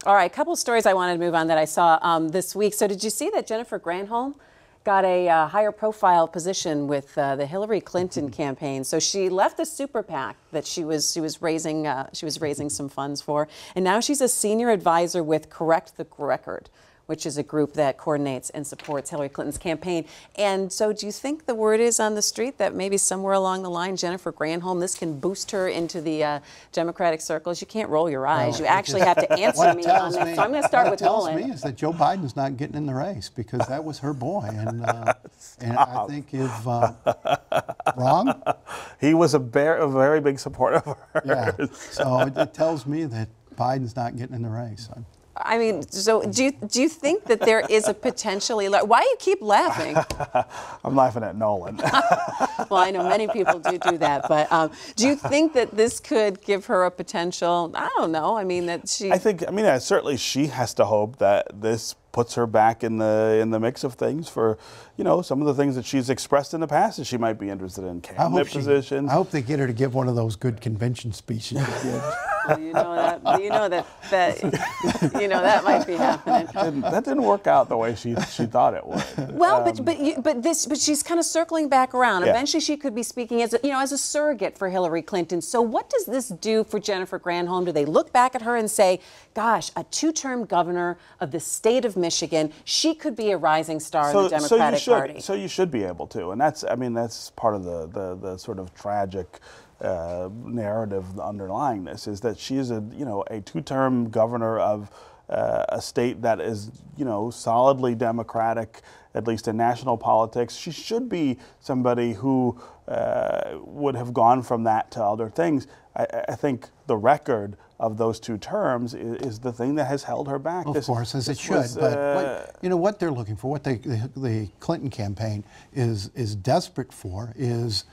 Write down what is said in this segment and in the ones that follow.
All right, a couple of stories I wanted to move on that I saw this week. So did you see that Jennifer Granholm got a higher profile position with the Hilary Clinton campaign? So she left the super PAC that she was raising some funds for, and now she's a senior advisor with Correct the Record, which is a group that coordinates and supports Hilary Clinton's campaign. And so do you think the word is on the street that maybe somewhere along the line, Jennifer Granholm, this can boost her into the Democratic circles? You can't roll your eyes. You actually have to answer me on this. So I'm going to start with Nolan. What tells me is that Joe Biden's not getting in the race because that was her boy. And I think if wrong? He was a very big supporter of her. Yeah. So it tells me that Biden's not getting in the race. I mean, so do you think that there is a potentially? Why do you keep laughing? I'm laughing at Nolan. Well, I know many people do that, but do you think that this could give her a potential? I don't know. I mean, that she. I think. I mean, certainly she has to hope that this puts her back in the mix of things for, some of the things that she's expressed in the past that she might be interested in, cabinet positions. I hope they get her to give one of those good convention speeches. Well, that might be happening. That didn't work out the way she thought it would. Well, but she's kind of circling back around. Yeah. Eventually, she could be speaking as a surrogate for Hilary Clinton. So, what does this do for Jennifer Granholm? Do they look back at her and say, "Gosh, a two-term governor of the state of Michigan, she could be a rising star in the Democratic Party"? So you should be able to, and that's part of the sort of tragic narrative underlying this, is that she is a two-term governor of a state that is solidly Democratic, at least in national politics. She should be somebody who would have gone from that to other things. I think the record of those two terms is the thing that has held her back. Of course, as it should. But what they're looking for, what the Clinton campaign is desperate for, is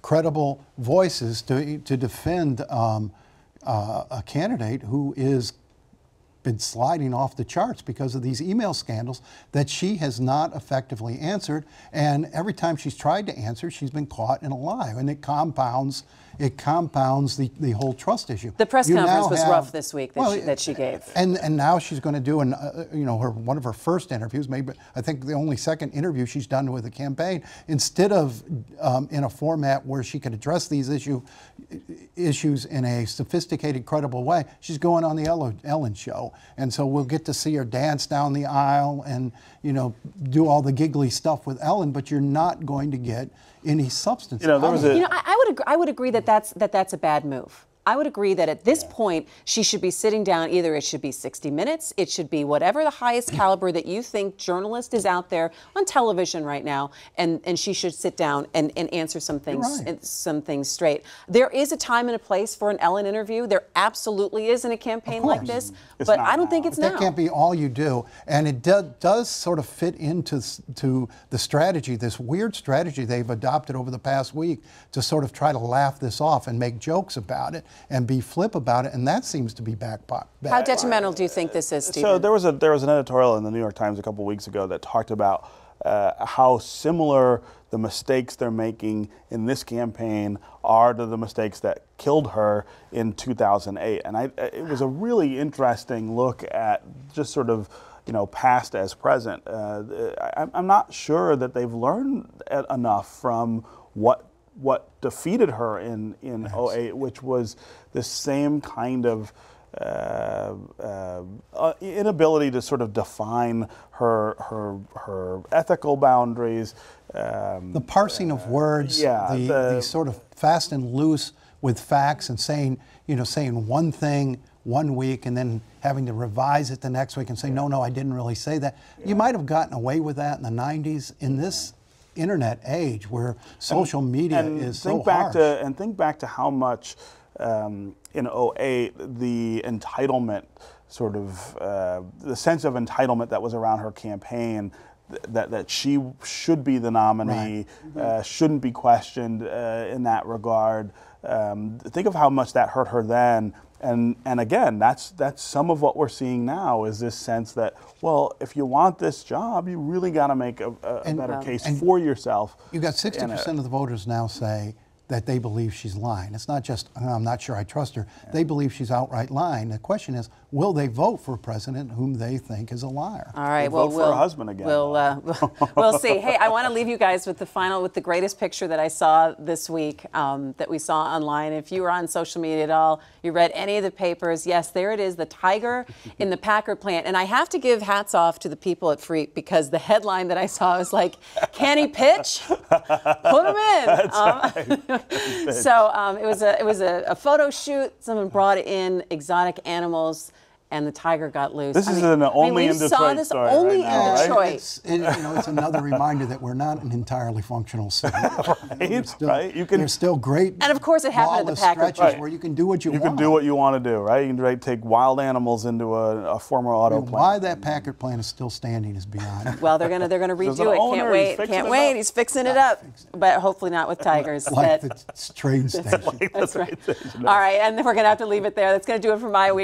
credible voices to defend a candidate who is been sliding off the charts because of these email scandals that she has not effectively answered. And every time she's tried to answer, she's been caught in a lie, and it compounds the whole trust issue. The press conference was rough this week that she gave. And now she's going to do one of her first interviews, maybe I think the only second interview she's done with the campaign, instead of in a format where she could address these issues in a sophisticated, credible way. She's going on the Ellen show, and so we'll get to see her dance down the aisle and do all the giggly stuff with Ellen, but you're not going to get any substance. I would agree that that's a bad move. I would agree that at this point, she should be sitting down. Either it should be 60 Minutes, it should be whatever the highest caliber that you think journalist is out there on television right now, and she should sit down and answer some things straight. There is a time and a place for an Ellen interview. There absolutely is in a campaign like this, but I don't think it's now. That can't be all you do, and it does sort of fit into the strategy, this weird strategy they've adopted over the past week to sort of try to laugh this off and make jokes about it and be flip about it, and that seems to be back. How detrimental do you think this is, Stephen? So there was an editorial in the New York Times a couple weeks ago that talked about how similar the mistakes they're making in this campaign are to the mistakes that killed her in 2008, and it was a really interesting look at just sort of past as present. I'm not sure that they've learned enough from what defeated her in 2008, which was the same kind of inability to sort of define her ethical boundaries. The parsing of words, the sort of fast and loose with facts, and saying one thing one week and then having to revise it the next week and say, no, I didn't really say that. You might have gotten away with that in the 90s. In this internet age where social media is so harsh. Think back to how much in 2008 the entitlement sort of the sense of entitlement that was around her campaign, that she should be the nominee, shouldn't be questioned in that regard. Think of how much that hurt her then. And again, that's some of what we're seeing now, is this sense that, well, if you want this job, you really got to make a better case for yourself. You've got 60% of the voters now say that they believe she's lying. It's not just, "Oh, I'm not sure I trust her." They believe she's outright lying. The question is, will they vote for a president whom they think is a liar? All right, Vote for her husband again. We'll see. Hey, I want to leave you guys with the greatest picture that I saw this week, that we saw online. If you were on social media at all, you read any of the papers, yes, there it is, the tiger in the Packard plant. And I have to give hats off to the people at Freak, because the headline that I saw was like, "Can he pitch? Put him in." Right. So it was a photo shoot. Someone brought in exotic animals, and the tiger got loose. This is only in Detroit saw this story only right now, in Detroit. It's another reminder that we're not an entirely functional city. Right? There's still great, and of course, it happened at the lawless Packard stretches where you can do what you want. You can do what you want to do, right? You can take wild animals into a former auto plant. Why that Packard plant is still standing is beyond. Well, they're gonna redo it. owner, Can't wait. Can't wait. He's fixing it up, but hopefully not with tigers. Like the train station. That's right. All right, and we're gonna have to leave it there. That's gonna do it for MiWeek.